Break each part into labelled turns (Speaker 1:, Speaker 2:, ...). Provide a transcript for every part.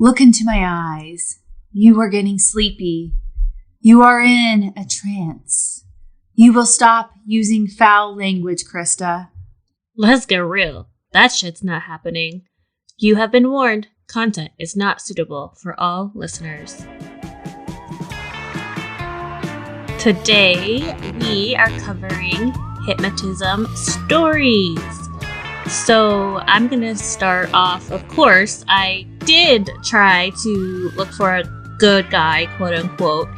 Speaker 1: Look into my eyes. You are getting sleepy. You are in a trance. You will stop using foul language, Krista.
Speaker 2: Let's get real. That shit's not happening. You have been warned. Content is not suitable for all listeners. Today, we are covering hypnotism stories. So I'm going to start off, of course, I did try to look for a good guy, quote unquote,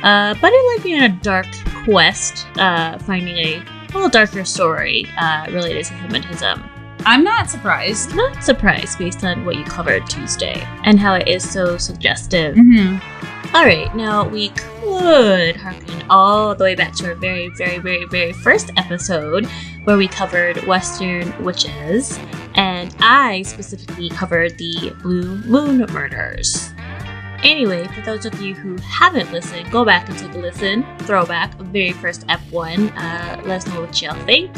Speaker 2: but it led me on a dark quest, finding a little darker story related to hypnotism.
Speaker 1: I'm not surprised.
Speaker 2: Not surprised based on what you covered Tuesday and how it is so suggestive.
Speaker 1: Mm-hmm.
Speaker 2: All right, now we could harken all the way back to our very, very, very, very first episode where we covered Western witches, and I specifically covered the Blue Moon murders. Anyway, for those of you who haven't listened, go back and take a listen. Throwback, very first F1. Let us know what y'all think.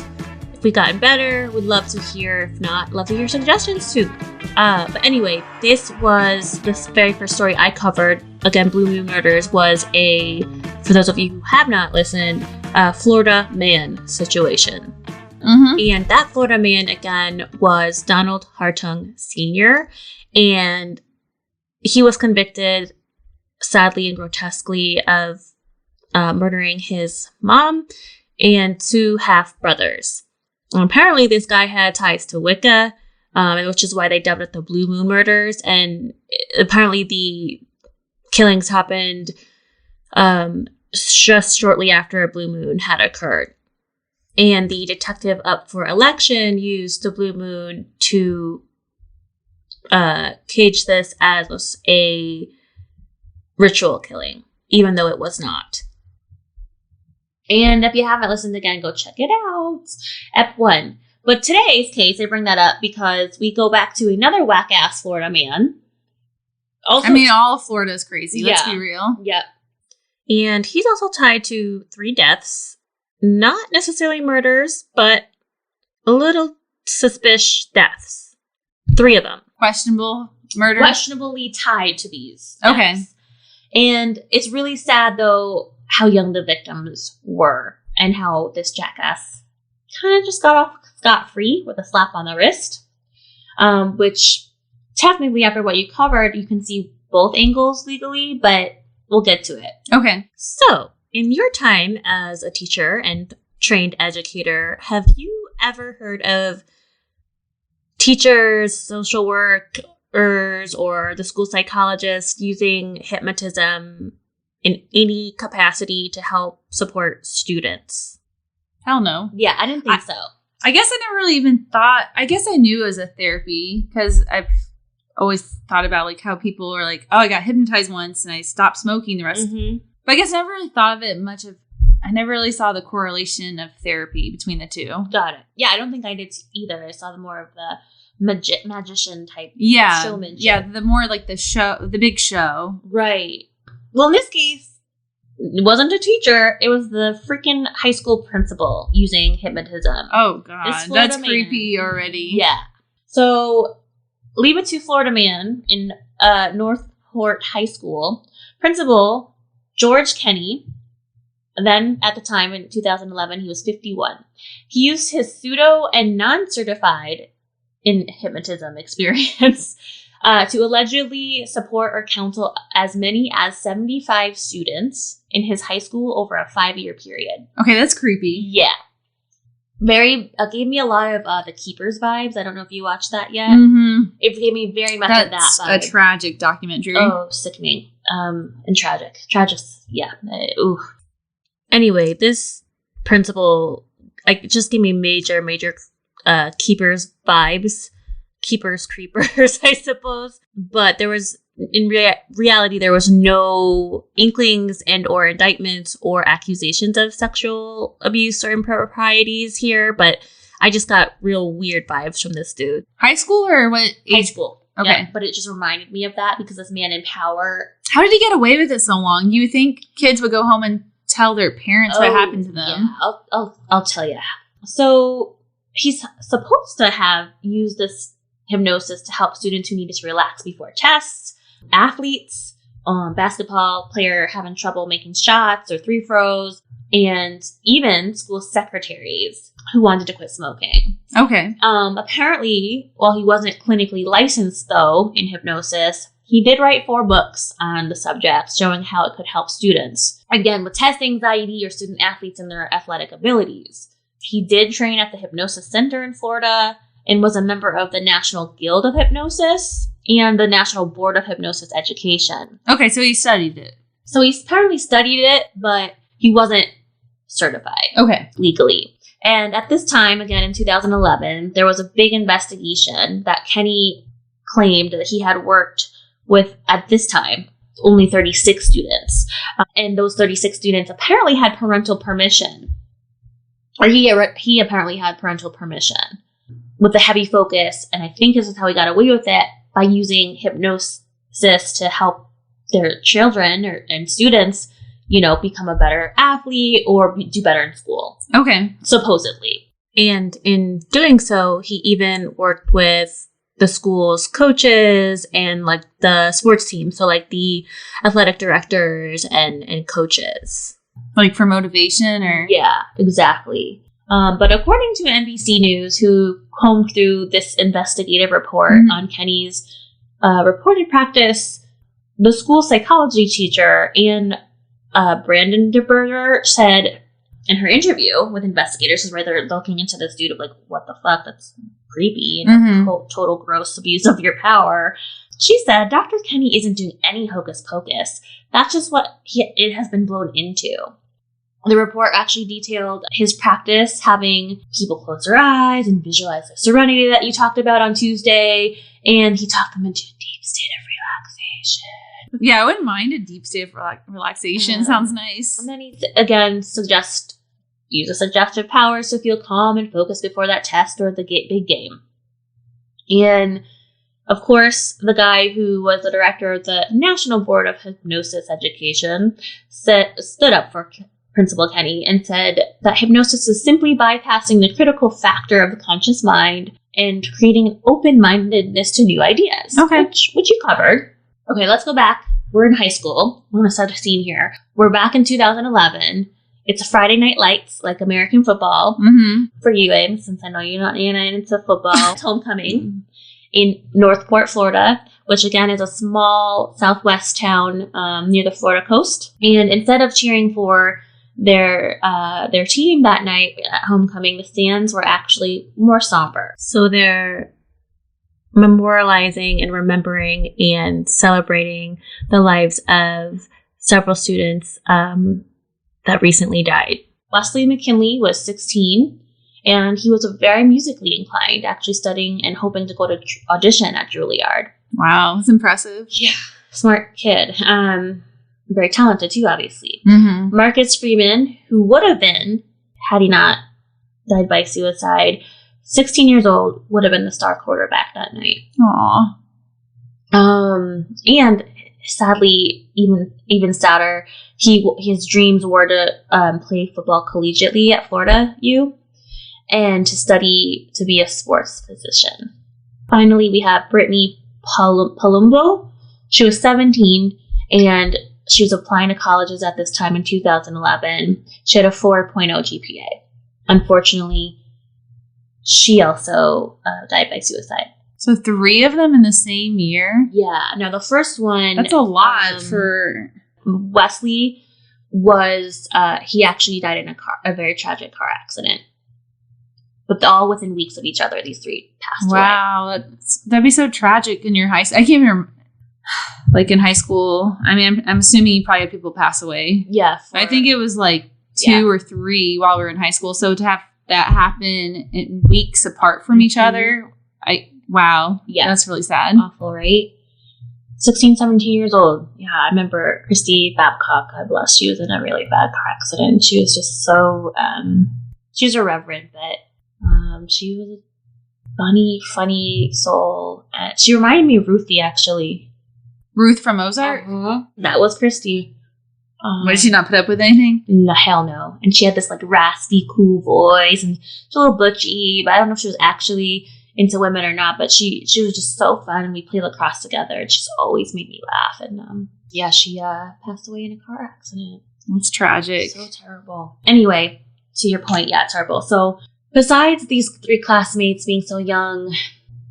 Speaker 2: If we've gotten better, we'd love to hear. If not, love to hear suggestions too. But anyway, this very first story I covered. Again, Blue Moon Murders was for those of you who have not listened, Florida man situation.
Speaker 1: Mm-hmm.
Speaker 2: And that Florida man, again, was Donald Hartung Sr. And he was convicted, sadly and grotesquely, of murdering his mom and two half-brothers. Apparently, this guy had ties to Wicca, which is why they dubbed it the Blue Moon Murders. And apparently, the killings happened just shortly after a blue moon had occurred. And the detective up for election used the blue moon to cage this as a ritual killing, even though it was not. And if you haven't listened again, go check it out. F1. But today's case, I bring that up because we go back to another whack-ass Florida man. Also,
Speaker 1: all of Florida is crazy. Let's be real.
Speaker 2: Yep. And he's also tied to 3 deaths. Not necessarily murders, but a little suspicious deaths. 3 of them.
Speaker 1: Questionable murder?
Speaker 2: Questionably tied to these deaths.
Speaker 1: Okay.
Speaker 2: And it's really sad, though, how young the victims were and how this jackass kind of just got off scot-free with a slap on the wrist. Which, technically, after what you covered, you can see both angles legally, but we'll get to it.
Speaker 1: Okay.
Speaker 2: So, in your time as a teacher and trained educator, have you ever heard of teachers, social workers, or the school psychologist using hypnotism in any capacity to help support students?
Speaker 1: Hell no.
Speaker 2: Yeah, I didn't think so.
Speaker 1: I guess I never really even thought, I guess I knew it was a therapy because I've always thought about like how people are like, oh, I got hypnotized once and I stopped smoking the rest.
Speaker 2: Mm-hmm.
Speaker 1: But I guess I never really thought of it I never really saw the correlation of therapy between the two.
Speaker 2: Got it. Yeah, I don't think I did either. I saw more of the magician type showmanship.
Speaker 1: Yeah, the more like the big show.
Speaker 2: Right. Well, in this case, it wasn't a teacher. It was the freaking high school principal using hypnotism.
Speaker 1: Oh, God. That's creepy already.
Speaker 2: Yeah. So, leave it to Florida man in Northport High School. Principal George Kenny, then at the time in 2011, he was 51. He used his pseudo and non-certified in hypnotism experience to allegedly support or counsel as many as 75 students in his high school over a 5-year period.
Speaker 1: Okay, that's creepy.
Speaker 2: Yeah. Very, gave me a lot of the Keepers vibes. I don't know if you watched that yet.
Speaker 1: Mm-hmm.
Speaker 2: It gave me very much of that vibe.
Speaker 1: That's a tragic documentary.
Speaker 2: Oh, sickening. And tragic. Yeah. Ooh. Anyway, this principal just gave me major Keepers vibes. Keepers creepers, I suppose. But there was, in reality, there was no inklings and or indictments or accusations of sexual abuse or improprieties here. But I just got real weird vibes from this dude.
Speaker 1: High school or what?
Speaker 2: High school.
Speaker 1: Okay.
Speaker 2: Yeah, but it just reminded me of that because this man in power.
Speaker 1: How did he get away with it so long? You would think kids would go home and tell their parents what happened to them.
Speaker 2: Yeah, I'll tell you. So he's supposed to have used this hypnosis to help students who needed to relax before tests athletes, basketball player having trouble making shots or free throws, and even school secretaries who wanted to quit smoking.
Speaker 1: Okay.
Speaker 2: Apparently, while he wasn't clinically licensed, though, in hypnosis, he did write 4 books on the subject, showing how it could help students, again, with test anxiety or student athletes and their athletic abilities. He did train at the Hypnosis Center in Florida and was a member of the National Guild of Hypnosis and the National Board of Hypnosis Education.
Speaker 1: Okay, so he studied it.
Speaker 2: So he apparently studied it, but he wasn't certified legally. And at this time, again, in 2011, there was a big investigation that Kenny claimed that he had worked with, at this time, only 36 students. And those 36 students apparently had parental permission. Or he apparently had parental permission with a heavy focus. And I think this is how he got away with it, by using hypnosis to help their children and students, become a better athlete or do better in school.
Speaker 1: Okay.
Speaker 2: Supposedly. And in doing so, he even worked with the school's coaches and like the sports team. So like the athletic directors and coaches.
Speaker 1: Like for motivation or?
Speaker 2: Yeah, exactly. But according to NBC News, who combed through this investigative report on Kenny's reported practice, the school psychology teacher, Anne Brandon DeBerger, said in her interview with investigators, where they're looking into this dude of like, what the fuck, that's creepy and total gross abuse of your power. She said, Dr. Kenny isn't doing any hocus pocus. That's just what it has been blown into. The report actually detailed his practice, having people close their eyes and visualize the serenity that you talked about on Tuesday, and he talked them into a deep state of relaxation.
Speaker 1: Yeah, I wouldn't mind a deep state of relaxation. Sounds nice.
Speaker 2: And then he, again, use the suggestive powers to feel calm and focused before that test or the big game. And, of course, the guy who was the director of the National Board of Hypnosis Education stood up for Principal Kenny and said that hypnosis is simply bypassing the critical factor of the conscious mind and creating an open-mindedness to new ideas.
Speaker 1: Okay.
Speaker 2: Which you covered. Okay, let's go back. We're in high school. I'm going to set a scene here. We're back in 2011. It's a Friday Night Lights, like American football. For you, Aim, since I know you're not into football. It's homecoming in Northport, Florida, which again is a small southwest town near the Florida coast. And instead of cheering for their team that night at homecoming, the stands were actually more somber. So they're memorializing and remembering and celebrating the lives of several students that recently died. Wesley McKinley was 16, and he was very musically inclined, actually studying and hoping to go to audition at Juilliard.
Speaker 1: Wow, that's impressive.
Speaker 2: Yeah, smart kid. Very talented too, obviously. Marcus Freeman, who would have been, had he not died by suicide, 16 years old, would have been the star quarterback that night.
Speaker 1: Aww.
Speaker 2: And sadly, even sadder, his dreams were to play football collegiately at Florida U and to study to be a sports physician. Finally, we have Brittany Palumbo. She was 17 and she was applying to colleges at this time in 2011. She had a 4.0 GPA. Unfortunately, she also died by suicide.
Speaker 1: So 3 of them in the same year?
Speaker 2: Yeah. Now, the first one...
Speaker 1: That's a lot for...
Speaker 2: Wesley was... he actually died in a very tragic car accident. But all within weeks of each other, these 3 passed away.
Speaker 1: Wow. That'd be so tragic in your high school. I can't even remember... Like in high school, I mean, I'm assuming you probably had people pass away.
Speaker 2: Yeah.
Speaker 1: I think it was like 2 or 3 while we were in high school. So to have that happen in weeks apart from each other, wow. Yeah. That's really sad.
Speaker 2: Awful, right? 16, 17 years old. Yeah, I remember Christy Babcock, God bless. She was in a really bad car accident. She was just so, she was irreverent, but she was a funny soul. She reminded me of Ruthie, actually.
Speaker 1: Ruth from Ozark?
Speaker 2: That was Christy.
Speaker 1: Did she not put up with anything?
Speaker 2: No, hell no. And she had this like raspy, cool voice, and she's a little butchy, but I don't know if she was actually into women or not, but she was just so fun, and we played lacrosse together, and she's always made me laugh. And she passed away in a car accident.
Speaker 1: It's tragic.
Speaker 2: So terrible. Anyway, to your point, yeah, terrible. So besides these 3 classmates being so young,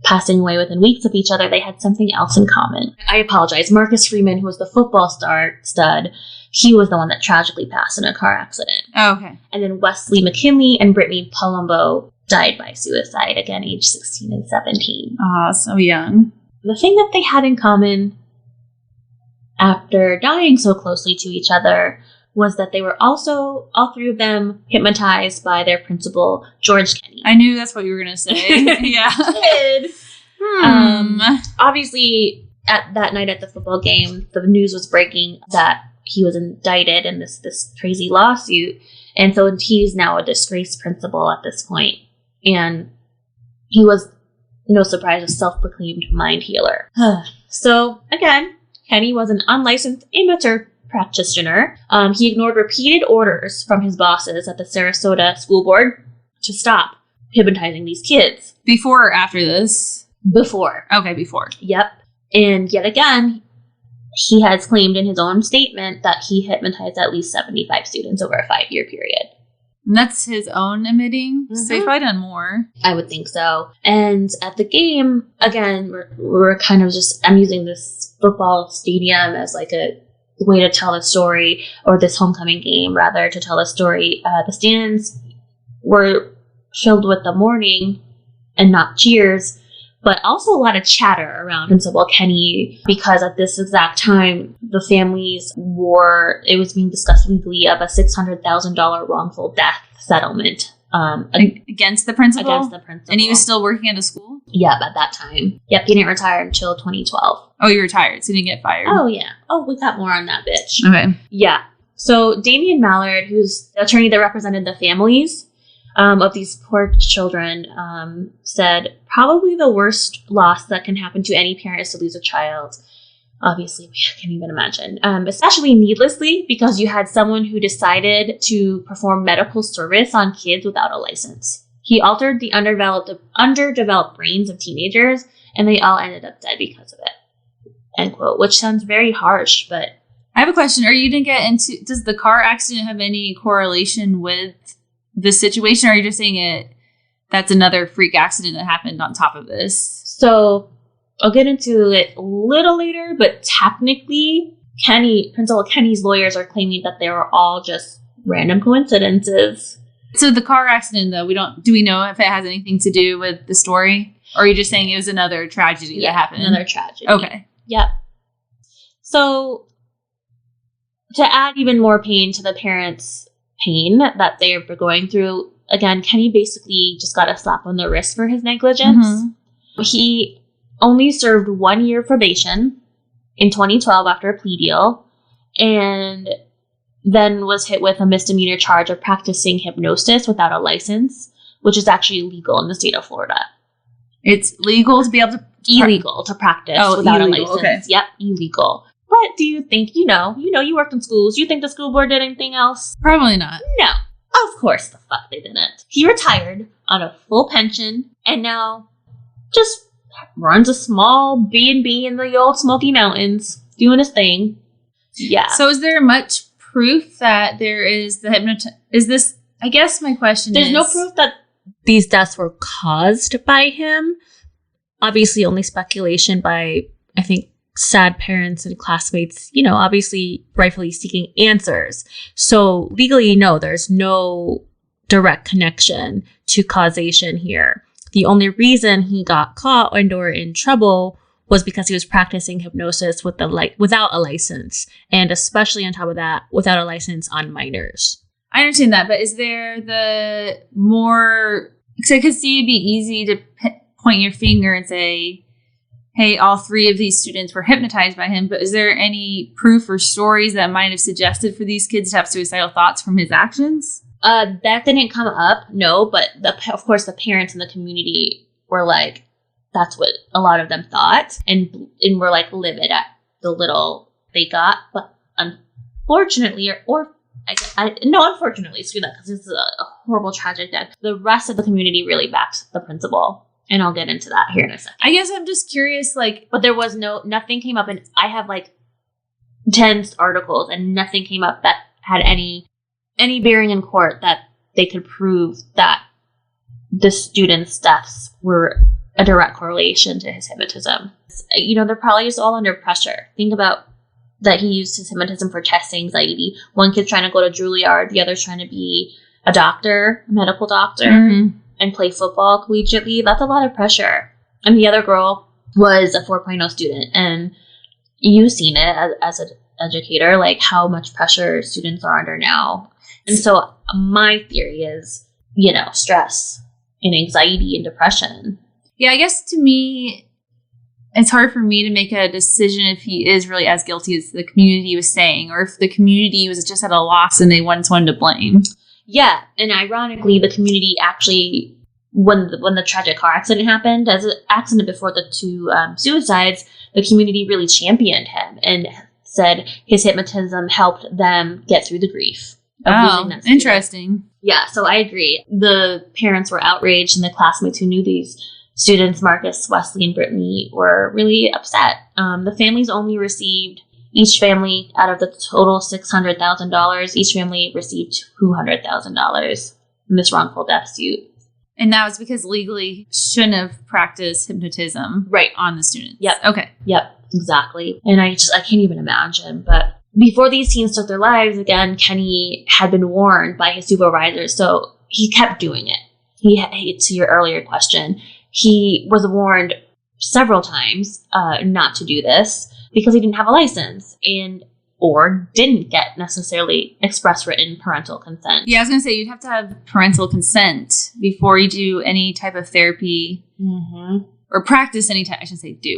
Speaker 2: passing away within weeks of each other, they had something else in common. I apologize. Marcus Freeman, who was the football stud, he was the one that tragically passed in a car accident.
Speaker 1: Oh, okay.
Speaker 2: And then Wesley McKinley and Brittany Palumbo died by suicide, again, age 16 and 17.
Speaker 1: Oh, so young.
Speaker 2: The thing that they had in common after dying so closely to each other was that they were also, all 3 of them, hypnotized by their principal, George Kenny.
Speaker 1: I knew that's what you were going to say. Yeah.
Speaker 2: Did. Obviously, at that night at the football game, the news was breaking that he was indicted in this crazy lawsuit. And so he's now a disgraced principal at this point. And he was, no surprise, a self-proclaimed mind healer. So, again, Kenny was an unlicensed amateur practitioner. He ignored repeated orders from his bosses at the Sarasota school board to stop hypnotizing these kids.
Speaker 1: Before or after this?
Speaker 2: Before.
Speaker 1: Okay, before.
Speaker 2: Yep. And yet again, he has claimed in his own statement that he hypnotized at least 75 students over a 5-year period.
Speaker 1: And that's his own admitting?
Speaker 2: Mm-hmm.
Speaker 1: So he's probably done more.
Speaker 2: I would think so. And at the game, again, we're kind of just, I'm using this football stadium as like a way to tell a story, or this homecoming game, rather, to tell a story. The stands were filled with the mourning and not cheers, but also a lot of chatter around Principal Kenny, because at this exact time, the families it was being discussed legally of a $600,000 wrongful death settlement.
Speaker 1: Against the principal?
Speaker 2: Against the principal.
Speaker 1: And he was still working at a school?
Speaker 2: Yep, at that time. Yep, he didn't retire until 2012.
Speaker 1: Oh, he retired, so he didn't get fired?
Speaker 2: Oh, yeah. Oh, we got more on that bitch.
Speaker 1: Okay.
Speaker 2: Yeah. So Damian Mallard, who's the attorney that represented the families of these poor children, said, probably the worst loss that can happen to any parent is to lose a child. Obviously, we can't even imagine. Especially needlessly, because you had someone who decided to perform medical service on kids without a license. He altered the underdeveloped brains of teenagers, and they all ended up dead because of it. End quote. Which sounds very harsh, but...
Speaker 1: I have a question. Does the car accident have any correlation with this situation, or are you just saying that's another freak accident that happened on top of this?
Speaker 2: So... I'll get into it a little later, but technically, Principal Kenny's lawyers are claiming that they were all just random coincidences.
Speaker 1: So the car accident, though, do we know if it has anything to do with the story? Or are you just saying it was another tragedy that happened?
Speaker 2: Another tragedy.
Speaker 1: Okay.
Speaker 2: Yep. So, to add even more pain to the parents' pain that they're going through, again, Kenny basically just got a slap on the wrist for his negligence. Mm-hmm. He only served 1 year probation in 2012 after a plea deal, and then was hit with a misdemeanor charge of practicing hypnosis without a license, which is actually illegal in the state of Florida.
Speaker 1: It's legal to be able to...
Speaker 2: Illegal to practice without a license.
Speaker 1: Okay.
Speaker 2: Yep, illegal. What do you think? You worked in schools. You think the school board did anything else?
Speaker 1: Probably not.
Speaker 2: No. Of course the fuck they didn't. He retired on a full pension, and now just runs a small B&B in the old Smoky Mountains, doing his thing. Yeah.
Speaker 1: So is there much proof that there is I guess my question
Speaker 2: There's no proof that these deaths were caused by him. Obviously only speculation by, I think, sad parents and classmates, obviously rightfully seeking answers. So legally, no, there's no direct connection to causation here. The only reason he got caught or in trouble was because he was practicing hypnosis without a license, and especially on top of that, without a license on minors.
Speaker 1: I understand that, but is there the more... Because I could see it'd be easy to point your finger and say, hey, all 3 of these students were hypnotized by him, but is there any proof or stories that might have suggested for these kids to have suicidal thoughts from his actions?
Speaker 2: That didn't come up, no, but of course the parents in the community were like, that's what a lot of them thought, and were like livid at the little they got, but unfortunately, unfortunately, screw that, because this is a horrible, tragic death. The rest of the community really backed the principal. And I'll get into that here in a second.
Speaker 1: I guess I'm just curious, like...
Speaker 2: But there was nothing came up, and I have, like, 10 articles, and nothing came up that had any bearing in court that they could prove that the student's deaths were a direct correlation to his hypnotism. You know, they're probably just all under pressure. Think about that he used his hypnotism for test anxiety. One kid's trying to go to Juilliard, the other's trying to be a doctor, a medical doctor, and play football collegiately. That's a lot of pressure. And the other girl was a 4.0 student, and you've seen it as an educator, like how much pressure students are under now. And so my theory is, you know, stress and anxiety and depression.
Speaker 1: Yeah, I guess to me, it's hard for me to make a decision if he is really as guilty as the community was saying, or if the community was just at a loss and they wanted someone to blame.
Speaker 2: Yeah, and ironically, the community actually, when the tragic car accident happened, as an accident before the 2 suicides, the community really championed him and said his hypnotism helped them get through the grief of losing that student. Interesting. Yeah, so I agree. The parents were outraged, and the classmates who knew these students, Marcus, Wesley, and Brittany, were really upset. The families only received, each family, out of the total $600,000, each family received $200,000 in this wrongful death suit.
Speaker 1: And that was because legally shouldn't have practiced hypnotism on the students.
Speaker 2: Yep.
Speaker 1: Okay.
Speaker 2: Yep, exactly. And I can't even imagine. But before these teens took their lives, again, Kenny had been warned by his supervisors, so he kept doing it. To your earlier question, he was warned several times not to do this because he didn't have a license or didn't get necessarily express written parental consent.
Speaker 1: Yeah, I was going to say, you'd have to have parental consent before you do any type of therapy or practice any type,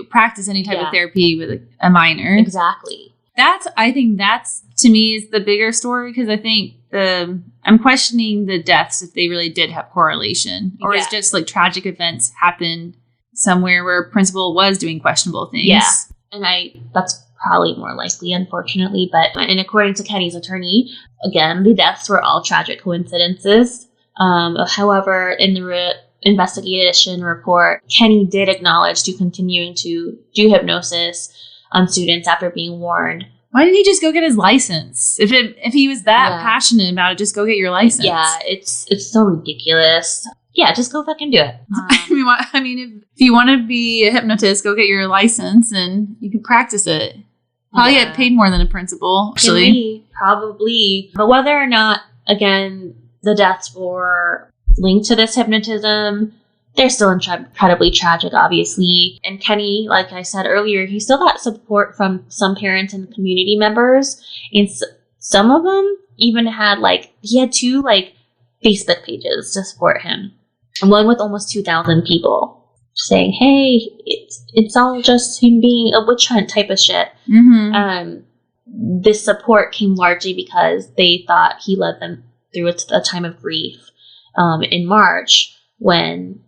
Speaker 1: practice any type of therapy with a minor.
Speaker 2: Exactly.
Speaker 1: I think that's, to me, is the bigger story, because I think I'm questioning the deaths if they really did have correlation, or it's just like tragic events happened somewhere where a principal was doing questionable things.
Speaker 2: Yeah, and that's probably more likely, unfortunately. And according to Kenny's attorney, again, the deaths were all tragic coincidences. However, in the investigation report, Kenny did acknowledge to continuing to do hypnosis on students after being warned.
Speaker 1: Why didn't he just go get his license? If he was that passionate about it, just go get your license.
Speaker 2: Yeah, it's so ridiculous. Yeah, just go fucking do it.
Speaker 1: I mean, if you want to be a hypnotist, go get your license and you can practice it. Probably get paid more than a principal, actually.
Speaker 2: Probably. But whether or not, again, the deaths were linked to this hypnotism, they're still incredibly tragic, obviously. And Kenny, like I said earlier, he still got support from some parents and community members. And some of them even had, he had 2, Facebook pages to support him. And one with almost 2,000 people saying, hey, it's all just him being a witch hunt type of shit. This support came largely because they thought he led them through a time of grief in March when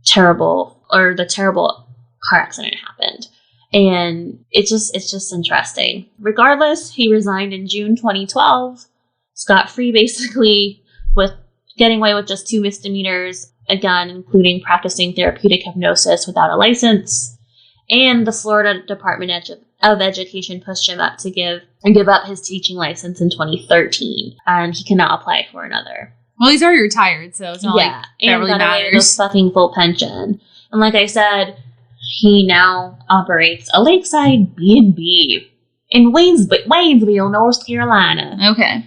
Speaker 2: the terrible car accident happened. And it's just interesting. Regardless, he resigned in June 2012, scot-free basically, with getting away with just 2 misdemeanors, again, including practicing therapeutic hypnosis without a license. And the Florida Department of Education pushed him up to give up his teaching license in 2013, and he cannot apply for another.
Speaker 1: Well, he's already retired, so it's not like that really matters.
Speaker 2: Fucking full pension. And like I said, he now operates a lakeside B&B in Waynesville, North Carolina.
Speaker 1: Okay.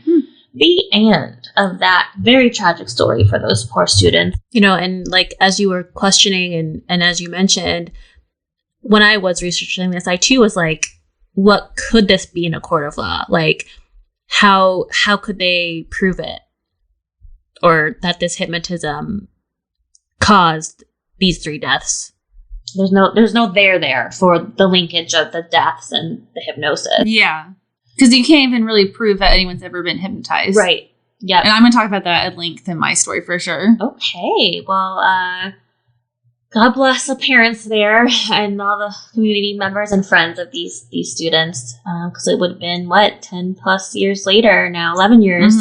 Speaker 2: The end of that very tragic story for those poor students. And as you were questioning and as you mentioned, when I was researching this, I too was like, what could this be in a court of law? How could they prove it? Or that this hypnotism caused these 3 deaths? There's no there for the linkage of the deaths and the hypnosis.
Speaker 1: Yeah. Because you can't even really prove that anyone's ever been hypnotized.
Speaker 2: Right. Yeah.
Speaker 1: And I'm going to talk about that at length in my story for sure.
Speaker 2: Okay. Well, God bless the parents there and all the community members and friends of these students. Because it would have been, 10 plus years later now, 11 years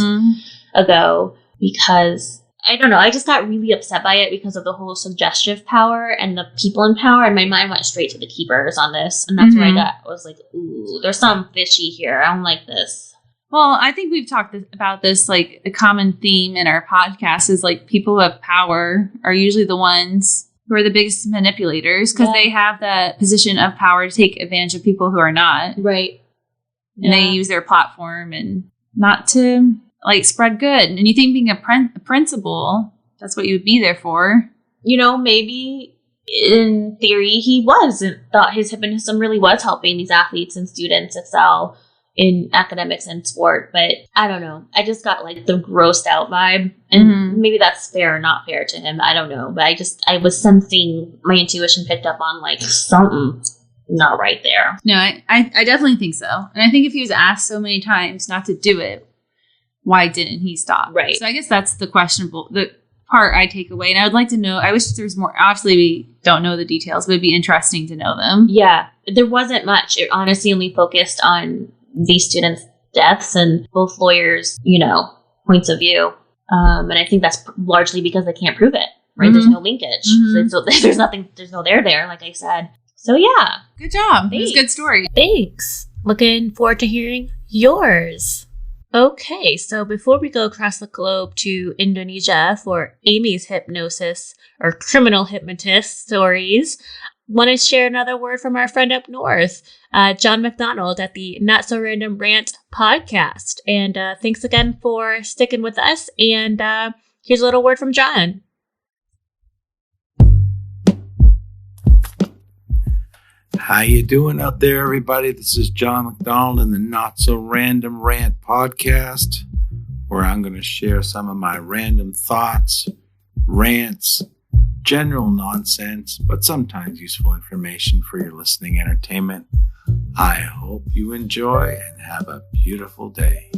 Speaker 2: ago. Because I don't know. I just got really upset by it because of the whole suggestive power and the people in power. And my mind went straight to the keepers on this. And that's where I was like, ooh, there's something fishy here. I don't like this.
Speaker 1: Well, I think we've talked about this, like, a common theme in our podcast is, like, people who have power are usually the ones who are the biggest manipulators because they have that position of power to take advantage of people who are not.
Speaker 2: Right.
Speaker 1: And they use their platform and not to, like, spread good. And you think being a principal, that's what you would be there for.
Speaker 2: You know, maybe in theory he was and thought his hypnotism really was helping these athletes and students excel in academics and sport, but I don't know. I just got like the grossed out vibe, and maybe that's fair or not fair to him. I don't know, but I was sensing, my intuition picked up on like something not right there.
Speaker 1: No, I definitely think so. And I think if he was asked so many times not to do it, why didn't he stop?
Speaker 2: Right.
Speaker 1: So I guess that's the part I take away. And I would like to know, I wish there was more. Obviously, we don't know the details, but it'd be interesting to know them.
Speaker 2: Yeah, there wasn't much. It honestly only focused on these students' deaths and both lawyers, you know, points of view. And I think that's largely because they can't prove it, right? There's no linkage. So there's no there, like I said. So yeah.
Speaker 1: Good job. It was a good story.
Speaker 2: Thanks. Looking forward to hearing yours. Okay, so before we go across the globe to Indonesia for Amy's hypnosis or criminal hypnotist stories, want to share another word from our friend up north, John McDonald at the Not So Random Rant podcast. And thanks again for sticking with us. And here's a little word from John.
Speaker 3: How you doing out there, everybody? This is John McDonald in the Not So Random Rant podcast, where I'm going to share some of my random thoughts, rants, general nonsense, but sometimes useful information for your listening entertainment. I hope you enjoy and have a beautiful day.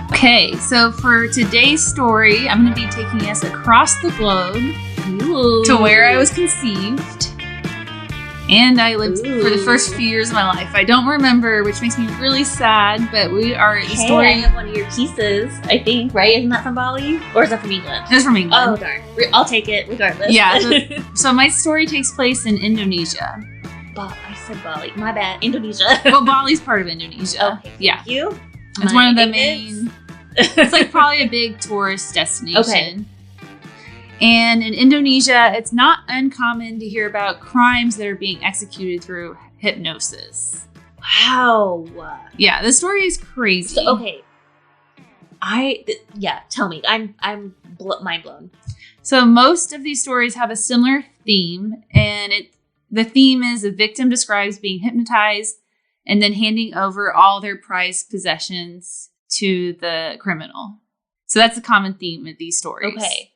Speaker 1: Okay, so for today's story, I'm going to be taking us across the globe to where I was conceived. And I lived for the first few years of my life. I don't remember, which makes me really sad, but we are the story.
Speaker 2: I have one of your pieces, I think, right? Isn't that from Bali? Or is that from England?
Speaker 1: It's from England.
Speaker 2: Oh, darn. I'll take it regardless.
Speaker 1: Yeah. So my story takes place in Indonesia.
Speaker 2: I said Bali. My bad. Indonesia.
Speaker 1: Well, Bali's part of Indonesia.
Speaker 2: Okay.
Speaker 1: Yeah.
Speaker 2: Thank you.
Speaker 1: It's one of the main... It's like probably a big tourist destination.
Speaker 2: Okay.
Speaker 1: And in Indonesia, it's not uncommon to hear about crimes that are being executed through hypnosis.
Speaker 2: Wow.
Speaker 1: Yeah, the story is crazy.
Speaker 2: So, okay. Tell me. I'm mind blown.
Speaker 1: So most of these stories have a similar theme, and the theme is a victim describes being hypnotized and then handing over all their prized possessions to the criminal. So that's a common theme of these stories.
Speaker 2: Okay.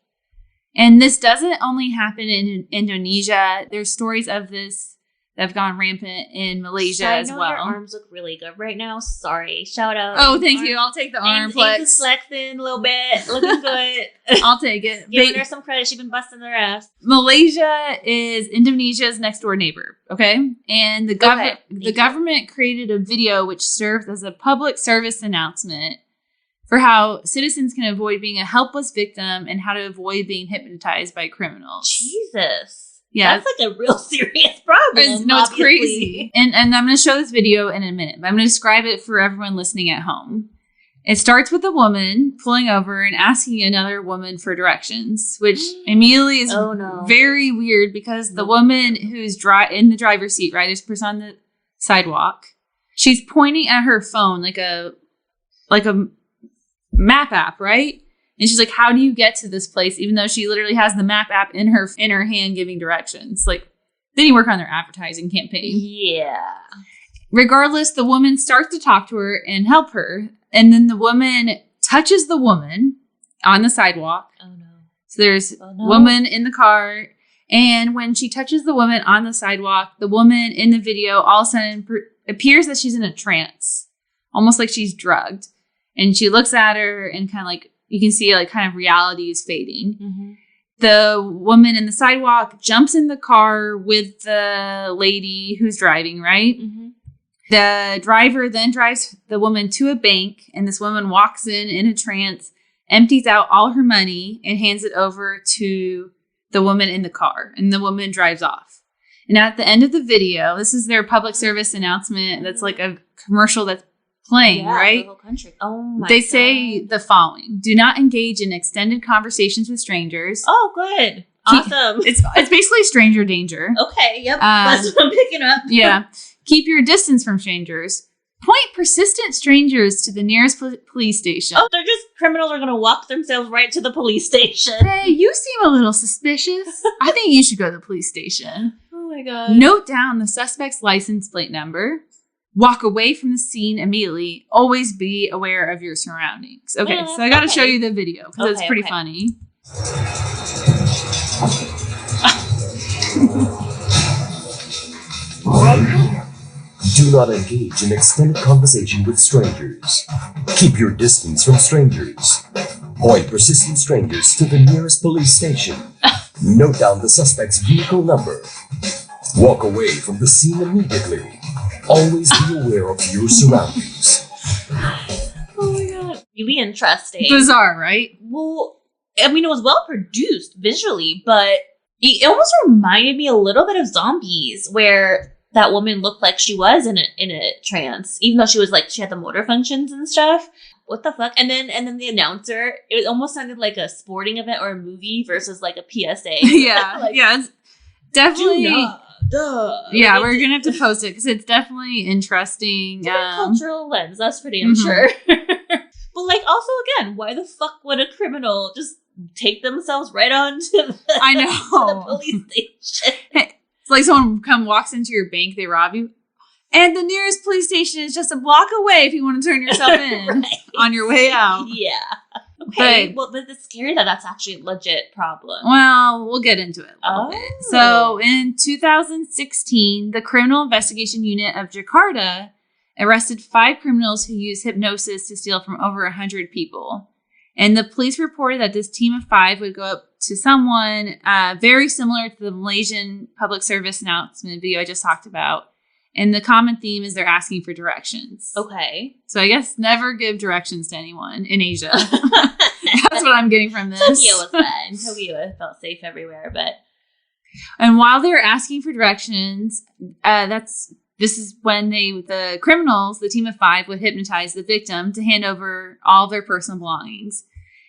Speaker 1: And this doesn't only happen in Indonesia. There's stories of this that have gone rampant in Malaysia as well.
Speaker 2: Your arms look really good right now. Sorry. Shout out.
Speaker 1: Oh, thank you. I'll take the arm flex.
Speaker 2: Flexing a little bit. Looking good.
Speaker 1: I'll take it.
Speaker 2: Giving her some credit. She's been busting their ass.
Speaker 1: Malaysia is Indonesia's next door neighbor. Okay. And the government created a video which served as a public service announcement for how citizens can avoid being a helpless victim and how to avoid being hypnotized by criminals.
Speaker 2: Jesus.
Speaker 1: Yeah.
Speaker 2: That's like a real serious problem.
Speaker 1: It's crazy. And I'm going to show this video in a minute, but I'm going to describe it for everyone listening at home. It starts with a woman pulling over and asking another woman for directions, which immediately is very weird because the woman who's in the driver's seat, right, there's a person on the sidewalk. She's pointing at her phone like a map app, right? And she's like, how do you get to this place? Even though she literally has the map app in her hand giving directions. Like, they didn't work on their advertising campaign.
Speaker 2: Yeah.
Speaker 1: Regardless, the woman starts to talk to her and help her. And then the woman touches the woman on the sidewalk.
Speaker 2: Oh, no.
Speaker 1: So there's a woman in the car. And when she touches the woman on the sidewalk, the woman in the video all of a sudden appears that she's in a trance. Almost like she's drugged. And she looks at her and kind of like, you can see like kind of reality is fading.
Speaker 2: Mm-hmm.
Speaker 1: The woman in the sidewalk jumps in the car with the lady who's driving, right?
Speaker 2: Mm-hmm.
Speaker 1: The driver then drives the woman to a bank, and this woman walks in a trance, empties out all her money, and hands it over to the woman in the car, and the woman drives off. And at the end of the video, this is their public service announcement that's like a commercial that's playing, right?
Speaker 2: The whole country. Oh my
Speaker 1: They
Speaker 2: God.
Speaker 1: say the following: do not engage in extended conversations with strangers.
Speaker 2: Oh, good. Awesome.
Speaker 1: It's basically stranger danger.
Speaker 2: Okay, yep. That's what I'm picking up.
Speaker 1: Yeah. Keep your distance from strangers. Point persistent strangers to the nearest police station.
Speaker 2: Oh, they're just criminals are going to walk themselves right to the police station.
Speaker 1: Hey, you seem a little suspicious. I think you should go to the police station.
Speaker 2: Oh my God.
Speaker 1: Note down the suspect's license plate number. Walk away from the scene immediately. Always be aware of your surroundings. Okay, so I got to show you the video because it's pretty funny.
Speaker 4: Do not engage in extended conversation with strangers. Keep your distance from strangers. Point persistent strangers to the nearest police station. Note down the suspect's vehicle number. Walk away from the scene immediately. Always be aware of your surroundings.
Speaker 2: Oh my God. Really interesting.
Speaker 1: Bizarre, right?
Speaker 2: Well, I mean, it was well produced visually, but it almost reminded me a little bit of Zombies, where that woman looked like she was in a trance, even though she was like, she had the motor functions and stuff. What the fuck? And then the announcer, it almost sounded like a sporting event or a movie versus like a PSA.
Speaker 1: Yeah,
Speaker 2: like,
Speaker 1: yeah, it's definitely. Yeah,
Speaker 2: Like,
Speaker 1: we're gonna have to post it because it's definitely interesting.
Speaker 2: Cultural lens, that's for damn sure. But like, also again, why the fuck would a criminal just take themselves right on to the,
Speaker 1: I know.
Speaker 2: to the police station?
Speaker 1: It's like someone walks into your bank, they rob you, and the nearest police station is just a block away if you want to turn yourself in
Speaker 2: Right.
Speaker 1: on your way out.
Speaker 2: Yeah. Okay.
Speaker 1: But
Speaker 2: It's scary that that's actually a legit problem.
Speaker 1: well, we'll get into it a little bit.
Speaker 2: Oh.
Speaker 1: So in 2016, the Criminal Investigation Unit of Jakarta arrested 5 criminals who used hypnosis to steal from over 100 people. And the police reported that this team of 5 would go up to someone very similar to the Malaysian public service announcement video I just talked about. And the common theme is they're asking for directions.
Speaker 2: Okay.
Speaker 1: So I guess never give directions to anyone in Asia. That's what I'm getting from this.
Speaker 2: Tokyo was fun. Tokyo felt safe everywhere, but
Speaker 1: And while they were asking for directions, this is when the criminals, the team of 5, would hypnotize the victim to hand over all their personal belongings.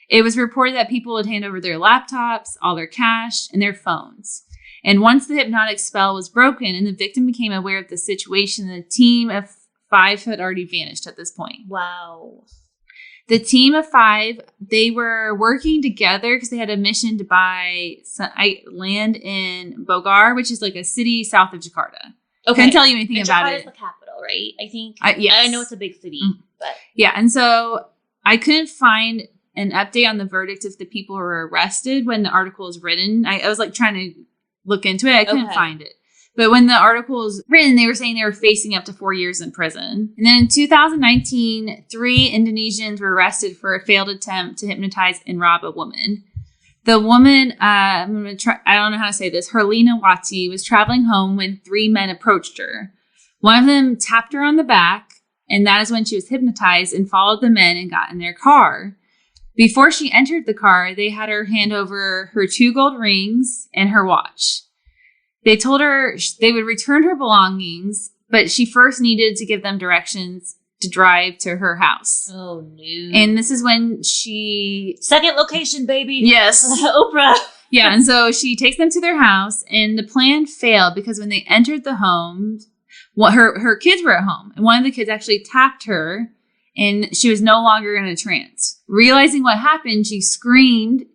Speaker 1: It was reported that people would hand over their laptops, all their cash, and their phones. And once the hypnotic spell was broken and the victim became aware of the situation, the team of 5 had already vanished at this point.
Speaker 2: wow.
Speaker 1: The team of 5, they were working together because they had a mission to buy land in Bogor, which is like a city south of Jakarta.
Speaker 2: Okay.
Speaker 1: Couldn't tell you anything
Speaker 2: And
Speaker 1: about
Speaker 2: Jakarta's
Speaker 1: it.
Speaker 2: the capital, right? I think.
Speaker 1: Yes.
Speaker 2: I know it's a big city, but
Speaker 1: Yeah, and so I couldn't find an update on the verdict if the people were arrested when the article was written. I was like trying to look into it. I couldn't find it. But when the article was written, they were saying they were facing up to 4 years in prison. And then in 2019, 3 Indonesians were arrested for a failed attempt to hypnotize and rob a woman. The woman, I don't know how to say this, Herlina Wati, was traveling home when 3 men approached her. One of them tapped her on the back, and that is when she was hypnotized and followed the men and got in their car. Before she entered the car, they had her hand over her 2 gold rings and her watch. They told her they would return her belongings, but she first needed to give them directions to drive to her house.
Speaker 2: oh no.
Speaker 1: And this is when she...
Speaker 2: Second location, baby.
Speaker 1: Yes.
Speaker 2: Oprah.
Speaker 1: Yeah, and so she takes them to their house, and the plan failed because when they entered the home, her kids were at home, and one of the kids actually tapped her, and she was no longer in a trance. Realizing what happened, she screamed,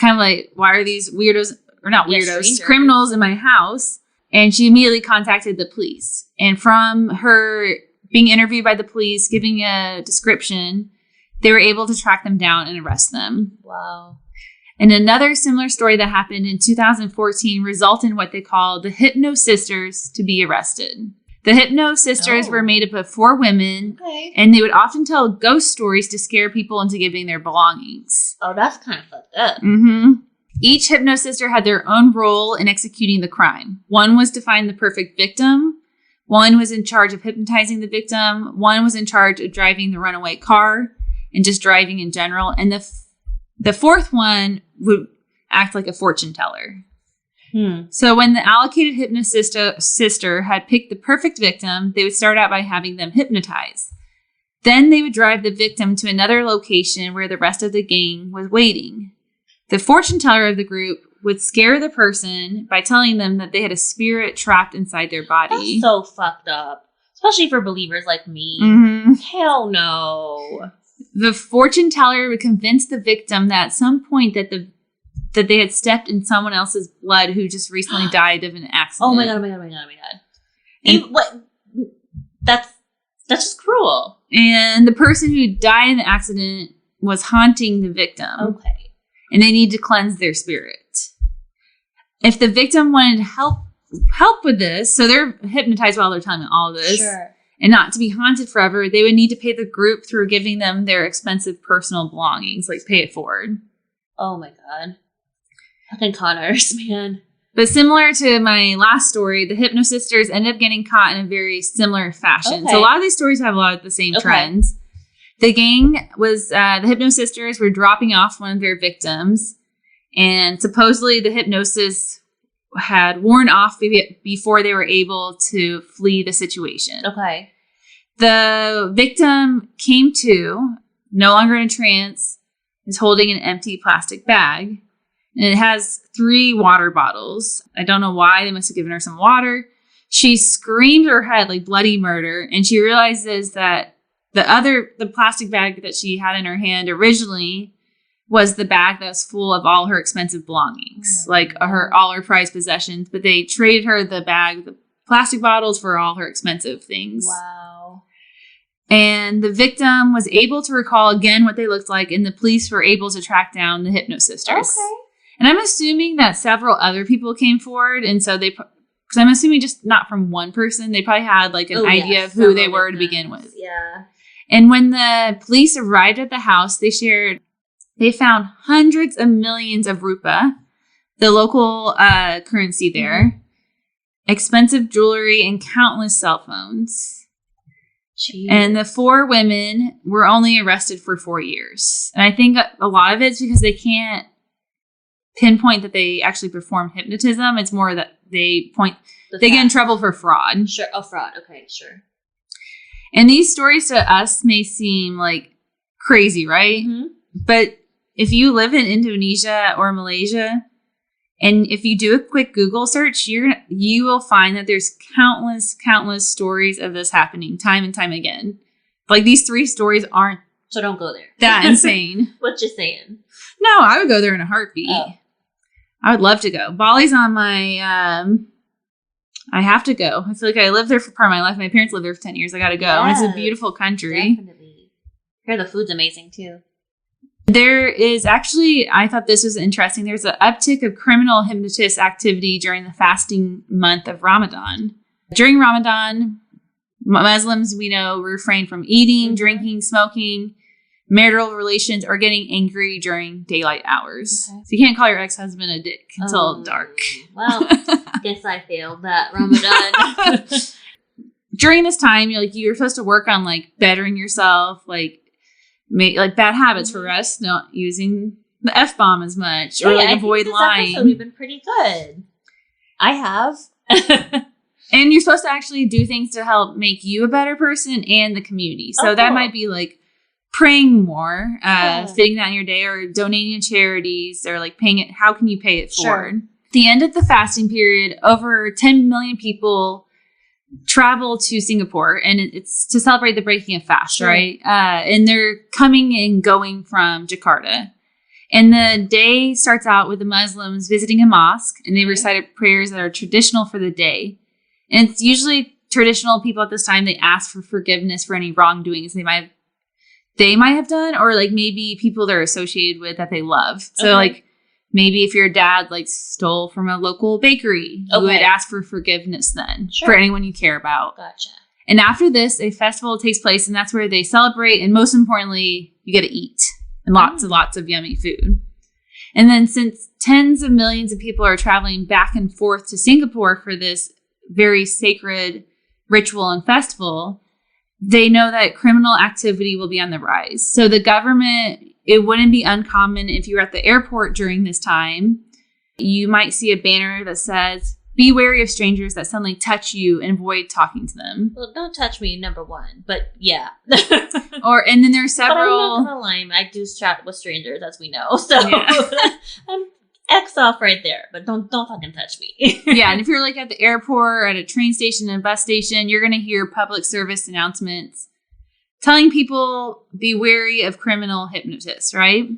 Speaker 1: kind of like, why are these weirdos, or not weirdos,
Speaker 2: strangers,
Speaker 1: criminals in my house? And she immediately contacted the police. And from her being interviewed by the police, giving a description, they were able to track them down and arrest them.
Speaker 2: Wow.
Speaker 1: And another similar story that happened in 2014 resulted in what they call the Hypno Sisters to be arrested. The Hypno Sisters were made up of 4 women,
Speaker 2: Okay.
Speaker 1: and they would often tell ghost stories to scare people into giving their belongings.
Speaker 2: Oh, that's kind of fucked up.
Speaker 1: Mm-hmm. Each Hypno Sister had their own role in executing the crime. One was to find the perfect victim. One was in charge of hypnotizing the victim. One was in charge of driving the runaway car and just driving in general. And the fourth one would act like a fortune teller. So when the allocated sister had picked the perfect victim, they would start out by having them hypnotized. Then they would drive the victim to another location where the rest of the gang was waiting. The fortune teller of the group would scare the person by telling them that they had a spirit trapped inside their body.
Speaker 2: That's so fucked up. Especially for believers like me.
Speaker 1: Mm-hmm.
Speaker 2: Hell no.
Speaker 1: The fortune teller would convince the victim that at some point that they had stepped in someone else's blood who just recently died of an accident.
Speaker 2: Oh my god, oh my god, oh my god, oh my god. What? That's just cruel.
Speaker 1: And the person who died in the accident was haunting the victim.
Speaker 2: Okay.
Speaker 1: And they need to cleanse their spirit. If the victim wanted help with this, so they're hypnotized while they're telling them all of this, and not to be haunted forever, they would need to pay the group through giving them their expensive personal belongings, like pay it forward.
Speaker 2: Oh my god. Fucking con artists, man.
Speaker 1: But similar to my last story, the Hypno Sisters ended up getting caught in a very similar fashion.
Speaker 2: Okay.
Speaker 1: So a lot of these stories have a lot of the same trends. The gang was, the Hypno Sisters were dropping off one of their victims, and supposedly the hypnosis had worn off before they were able to flee the situation.
Speaker 2: Okay.
Speaker 1: The victim came to, no longer in a trance, is holding an empty plastic bag. And it has 3 water bottles. I don't know why. They must have given her some water. She screamed her head like bloody murder. And she realizes that the plastic bag that she had in her hand originally was the bag that was full of all her expensive belongings, like all her prized possessions. But they traded her the plastic bottles for all her expensive things.
Speaker 2: Wow.
Speaker 1: And the victim was able to recall again what they looked like, and the police were able to track down the Hypno Sisters.
Speaker 2: Okay.
Speaker 1: And I'm assuming that several other people came forward, and so because I'm assuming just not from one person, they probably had like an idea of who they were to begin with.
Speaker 2: Yeah.
Speaker 1: And when the police arrived at the house, they found hundreds of millions of rupa, the local currency there, expensive jewelry, and countless cell phones.
Speaker 2: Jeez.
Speaker 1: And the 4 women were only arrested for 4 years. And I think a lot of it's because they can't pinpoint that they actually perform hypnotism. It's more that they get in trouble for fraud.
Speaker 2: Sure. Oh, fraud. Okay, sure.
Speaker 1: And these stories to us may seem like crazy, right?
Speaker 2: Mm-hmm.
Speaker 1: But if you live in Indonesia or Malaysia, and if you do a quick Google search, you will find that there's countless stories of this happening time and time again. Like, these 3 stories aren't
Speaker 2: So don't go there.
Speaker 1: that insane.
Speaker 2: What you saying?
Speaker 1: No, I would go there in a heartbeat.
Speaker 2: Oh.
Speaker 1: I would love to go. Bali's on my, I have to go. I feel like I lived there for part of my life. My parents lived there for 10 years. I got to go. And it's a beautiful country.
Speaker 2: Definitely. Here, the food's amazing too.
Speaker 1: There is actually, I thought this was interesting. There's an uptick of criminal hypnotist activity during the fasting month of Ramadan. During Ramadan, Muslims, we know, refrain from eating, drinking, smoking, marital relations, or getting angry during daylight hours. Okay. So you can't call your ex-husband a dick until dark.
Speaker 2: Well, guess I failed that Ramadan.
Speaker 1: During this time, you're supposed to work on like bettering yourself, like bad habits for us, not using the F-bomb as much, or avoid lying.
Speaker 2: Episode, we've been pretty good. I have.
Speaker 1: And you're supposed to actually do things to help make you a better person and the community. So that might be like praying more, fitting that in your day, or donating to charities, or like paying it. How can you pay it forward? At the end of the fasting period, over 10 million people travel to Singapore, and it's to celebrate the breaking of fast, right? And they're coming and going from Jakarta. And the day starts out with the Muslims visiting a mosque, and they recite prayers that are traditional for the day. And it's usually traditional people at this time, they ask for forgiveness for any wrongdoings they might have done, or like maybe people they're associated with that they love. So like Maybe if your dad like stole from a local bakery, you would ask for forgiveness then for anyone you care about.
Speaker 2: Gotcha.
Speaker 1: And after this, a festival takes place, and that's where they celebrate. And most importantly, you get to eat and lots and lots of yummy food. And then since tens of millions of people are traveling back and forth to Singapore for this very sacred ritual and festival, they know that criminal activity will be on the rise. So the government, it wouldn't be uncommon if you were at the airport during this time, you might see a banner that says, "Be wary of strangers that suddenly touch you and avoid talking to them."
Speaker 2: Well, don't touch me, number one. But yeah.
Speaker 1: And then there are several.
Speaker 2: But I'm not gonna lie, I do chat with strangers, as we know. So I'm X off right there. But don't fucking touch me.
Speaker 1: Yeah, and if you're like at the airport or at a train station and bus station, you're gonna hear public service announcements telling people be wary of criminal hypnotists, right?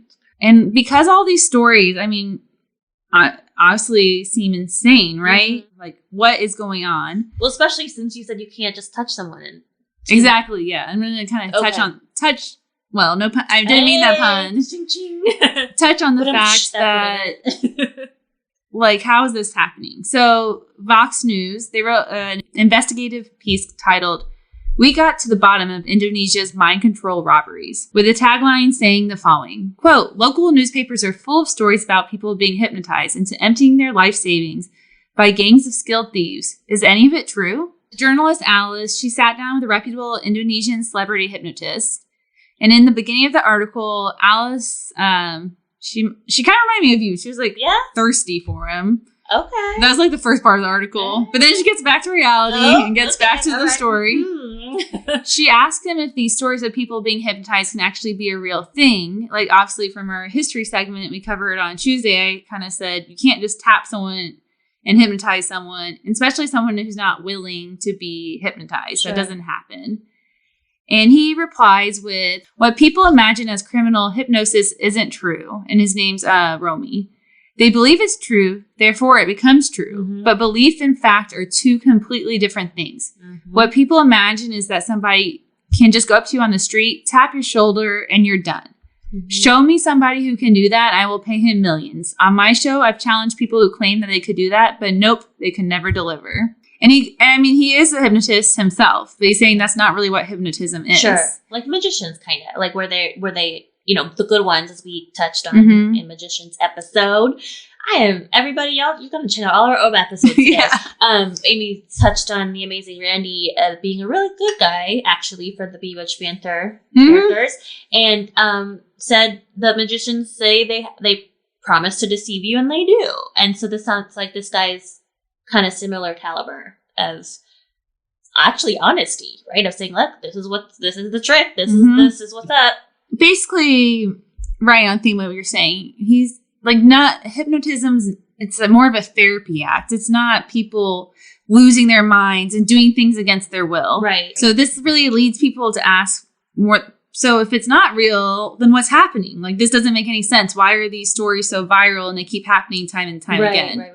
Speaker 1: And because all these stories, I mean, obviously seem insane, right? Mm-hmm. Like, what is going on?
Speaker 2: Well, especially since you said you can't just touch someone.
Speaker 1: Exactly, yeah. I'm going to kind of well, no pun. I didn't mean that pun.
Speaker 2: Ching, ching.
Speaker 1: Touch on the fact that, like, how is this happening? So, Vox News, they wrote an investigative piece titled, "We got to the bottom of Indonesia's mind control robberies," with a tagline saying the following, quote, "Local newspapers are full of stories about people being hypnotized into emptying their life savings by gangs of skilled thieves. Is any of it true?" Journalist Alice, she sat down with a reputable Indonesian celebrity hypnotist. And in the beginning of the article, Alice, she kind of reminded me of you. She was like thirsty for him.
Speaker 2: Okay.
Speaker 1: That was like the first part of the article. But then she gets back to reality and gets back to the story. She asked him if these stories of people being hypnotized can actually be a real thing. Like, obviously, from our history segment we covered on Tuesday, I kind of said you can't just tap someone and hypnotize someone, especially someone who's not willing to be hypnotized. Sure. That doesn't happen. And he replies with, "What people imagine as criminal hypnosis isn't true." And his name's Romy. "They believe it's true, therefore it becomes true. Mm-hmm. But belief and fact are two completely different things. Mm-hmm. What people imagine is that somebody can just go up to you on the street, tap your shoulder, and you're done. Mm-hmm. Show me somebody who can do that, I will pay him millions. On my show, I've challenged people who claim that they could do that, but nope, they can never deliver." And he is a hypnotist himself, but he's saying that's not really what hypnotism is.
Speaker 2: Sure. Like magicians, kind of. Like where they, the good ones, as we touched on in Magicians episode. Everybody else, you're going to check out all our old episodes today. Yeah. Amy touched on the amazing Randy being a really good guy, actually, for the Bewitched Panther characters. And said the magicians say they promise to deceive you, and they do. And so this sounds like this guy's kind of similar caliber of actually honesty, right? Of saying, look, this is the trick. This is what's up.
Speaker 1: Basically, right on theme of what you're saying. He's like, not hypnotism's, it's more of a therapy act. It's not people losing their minds and doing things against their will.
Speaker 2: Right.
Speaker 1: So this really leads people to ask more. So if it's not real, then what's happening? Like, this doesn't make any sense. Why are these stories so viral and they keep happening time and time again? Right.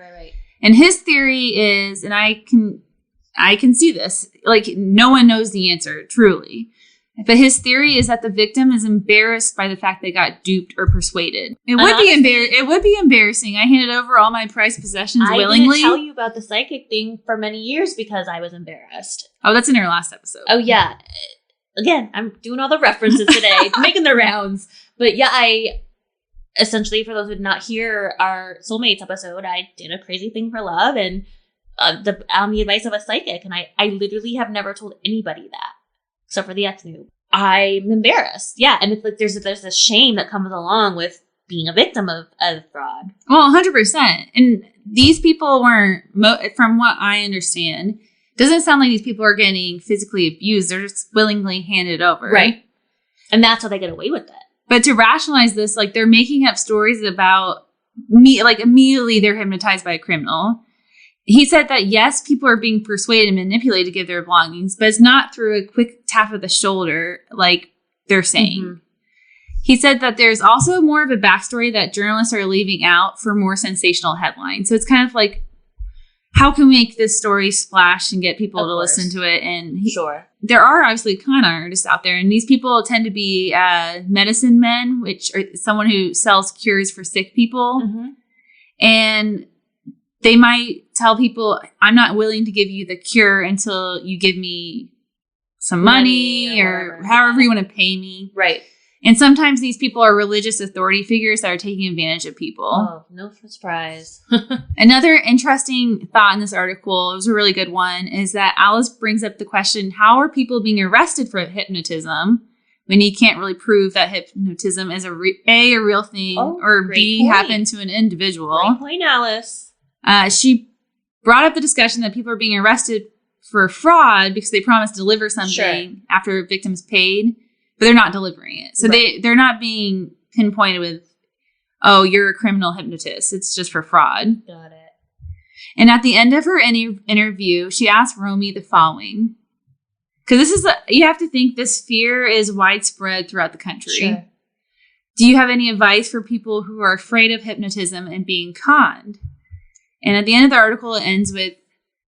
Speaker 1: And his theory is, and I can see this, like, no one knows the answer, truly. But his theory is that the victim is embarrassed by the fact they got duped or persuaded. It would be embarrassing. I handed over all my prized possessions willingly.
Speaker 2: I didn't tell you about the psychic thing for many years because I was embarrassed.
Speaker 1: Oh, that's in our last episode.
Speaker 2: Oh, yeah. Again, I'm doing all the references today, making the rounds. But yeah, essentially, for those who did not hear our Soulmates episode, I did a crazy thing for love and on the advice of a psychic. And I literally have never told anybody that, except for the ex-noob. I'm embarrassed. Yeah. And it's like there's a shame that comes along with being a victim of fraud.
Speaker 1: Well, 100%. And these people weren't, from what I understand, doesn't sound like these people are getting physically abused. They're just willingly handed over.
Speaker 2: Right. And that's how they get away with it.
Speaker 1: But to rationalize this, like, they're making up stories about me, like, immediately they're hypnotized by a criminal. He said that, yes, people are being persuaded and manipulated to give their belongings, but it's not through a quick tap of the shoulder, like they're saying. Mm-hmm. He said that there's also more of a backstory that journalists are leaving out for more sensational headlines. So it's kind of like, how can we make this story splash and get people to listen to it? And there are obviously con artists out there, and these people tend to be medicine men, which are someone who sells cures for sick people. Mm-hmm. And they might tell people, I'm not willing to give you the cure until you give me some money or however you want to pay me.
Speaker 2: Right.
Speaker 1: And sometimes these people are religious authority figures that are taking advantage of people.
Speaker 2: Oh, no surprise.
Speaker 1: Another interesting thought in this article, it was a really good one, is that Alice brings up the question, how are people being arrested for hypnotism when you can't really prove that hypnotism is a real thing, or B, happened to an individual?
Speaker 2: Great point, Alice.
Speaker 1: She brought up the discussion that people are being arrested for fraud because they promised to deliver something after victims paid, but they're not delivering it. So they're not being pinpointed with, oh, you're a criminal hypnotist. It's just for fraud.
Speaker 2: Got it.
Speaker 1: And at the end of her interview, she asked Romy the following. Because you have to think this fear is widespread throughout the country.
Speaker 2: Sure.
Speaker 1: Do you have any advice for people who are afraid of hypnotism and being conned? And at the end of the article, it ends with,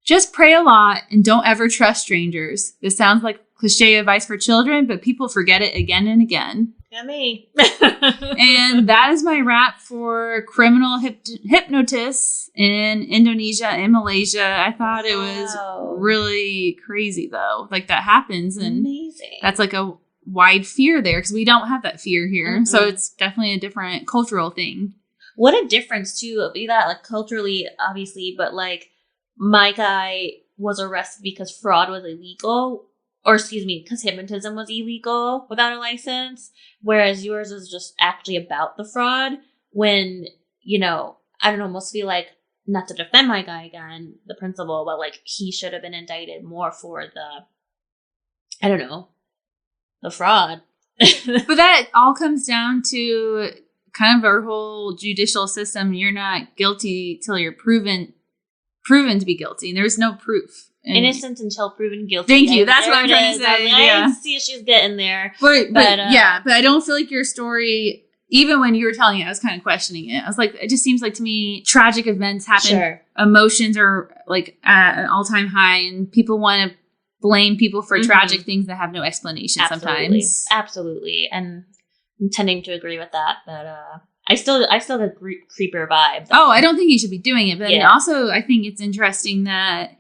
Speaker 1: just pray a lot and don't ever trust strangers. This sounds like cliche advice for children, but people forget it again and again.
Speaker 2: Yeah, me.
Speaker 1: And that is my wrap for criminal hypnotists in Indonesia and Malaysia. I thought it was really crazy, though. Like, that happens. And
Speaker 2: amazing.
Speaker 1: That's like a wide fear there because we don't have that fear here. Mm-hmm. So it's definitely a different cultural thing.
Speaker 2: What a difference, too. Be that, like, culturally, obviously, but, like, my guy was arrested because fraud was illegal. Or, excuse me, because hypnotism was illegal without a license, whereas yours is just actually about the fraud when, you know, I don't know, most feel like, not to defend my guy again, the principal, but, like, he should have been indicted more for the, I don't know, the fraud.
Speaker 1: But that all comes down to kind of our whole judicial system. You're not guilty till you're proven to be guilty, and there's no proof.
Speaker 2: Innocent until proven guilty.
Speaker 1: Thank you. That's what I'm trying to say.
Speaker 2: I see she's getting there.
Speaker 1: But I don't feel like your story, even when you were telling it, I was kind of questioning it. I was like, it just seems like to me, tragic events happen. Sure. Emotions are like at an all-time high, and people want to blame people for tragic things that have no explanation sometimes.
Speaker 2: Absolutely. And I'm tending to agree with that. But I still get creeper vibe.
Speaker 1: Oh, I don't think you should be doing it. But also, I think it's interesting that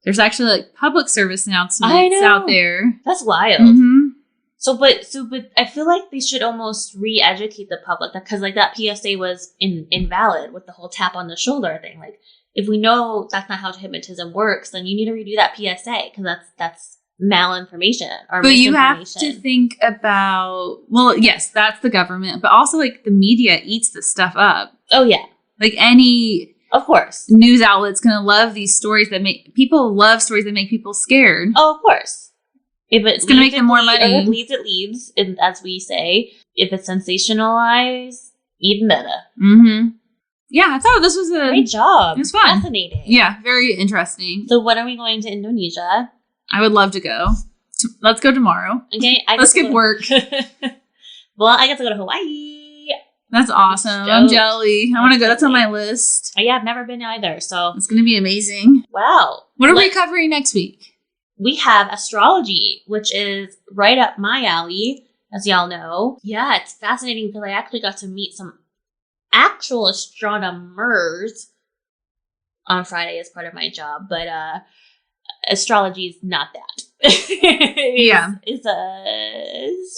Speaker 1: there's actually like public service announcements out there.
Speaker 2: That's wild.
Speaker 1: Mm-hmm.
Speaker 2: So, but I feel like they should almost re-educate the public because like that PSA was invalid with the whole tap on the shoulder thing. Like, if we know that's not how hypnotism works, then you need to redo that PSA because that's malinformation or
Speaker 1: but you have to think about, well, yes, that's the government, but also like the media eats this stuff up.
Speaker 2: Oh yeah,
Speaker 1: like any.
Speaker 2: Of course.
Speaker 1: News outlets going to love these stories that make people scared.
Speaker 2: Oh, of course. If
Speaker 1: it's going to make them more money.
Speaker 2: If it leads, as we say. If it's sensationalized, even better.
Speaker 1: Mm-hmm. Yeah, I thought this was a
Speaker 2: great job.
Speaker 1: It was fun.
Speaker 2: Fascinating.
Speaker 1: Yeah, very interesting.
Speaker 2: So when are we going to Indonesia?
Speaker 1: I would love to go. Let's go tomorrow.
Speaker 2: Okay.
Speaker 1: Let's skip work.
Speaker 2: Well, I get to go to Hawaii.
Speaker 1: That's awesome. I'm jelly. I want to go. That's on my list.
Speaker 2: Yeah, I've never been either, so
Speaker 1: it's going to be amazing.
Speaker 2: Wow.
Speaker 1: What are we covering next week?
Speaker 2: We have astrology, which is right up my alley, as y'all know. Yeah, it's fascinating because I actually got to meet some actual astronomers on Friday as part of my job, but astrology is not that. It's a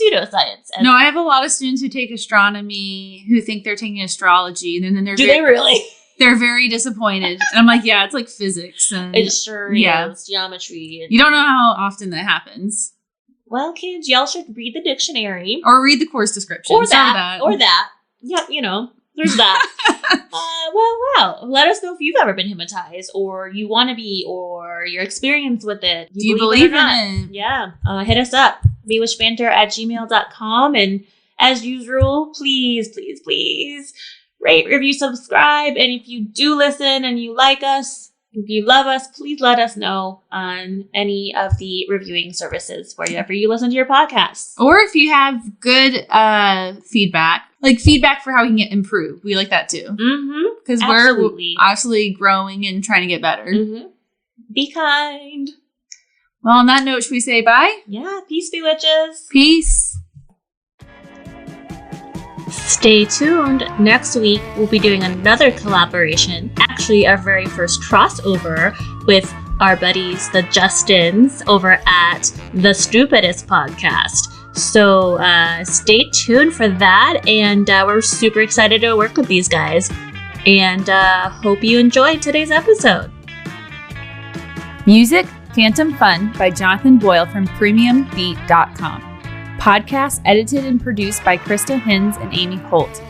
Speaker 2: pseudoscience.
Speaker 1: No, I have a lot of students who take astronomy who think they're taking astrology, and then they're
Speaker 2: they really?
Speaker 1: They're very disappointed. And I'm like, yeah, it's like physics. And
Speaker 2: it sure is. Geometry.
Speaker 1: You don't know how often that happens.
Speaker 2: Well, kids, y'all should read the dictionary.
Speaker 1: Or read the course description.
Speaker 2: Or that. Yeah, you know, there's that. Well, let us know if you've ever been hypnotized, or you want to be, or your experience with it.
Speaker 1: Do you believe in it?
Speaker 2: Yeah. Hit us up. bewitchedbanter@gmail.com. And as usual, please, please, please rate, review, subscribe. And if you do listen and you like us, if you love us, please let us know on any of the reviewing services wherever you listen to your podcasts.
Speaker 1: Or if you have good feedback, like feedback for how we can get improved. We like that too.
Speaker 2: Mm-hmm.
Speaker 1: Because we're obviously growing and trying to get better.
Speaker 2: Mm-hmm. Be kind.
Speaker 1: Well, on that note, should we say bye?
Speaker 2: Yeah. Peace, bewitches.
Speaker 1: Peace.
Speaker 2: Stay tuned. Next week, we'll be doing another collaboration, actually our very first crossover with our buddies, the Justins, over at the Stupidest podcast. So stay tuned for that, and we're super excited to work with these guys, and hope you enjoyed today's episode.
Speaker 1: Music, Phantom Fun by Jonathan Boyle from PremiumBeat.com. Podcast edited and produced by Krista Hinz and Amy Holt.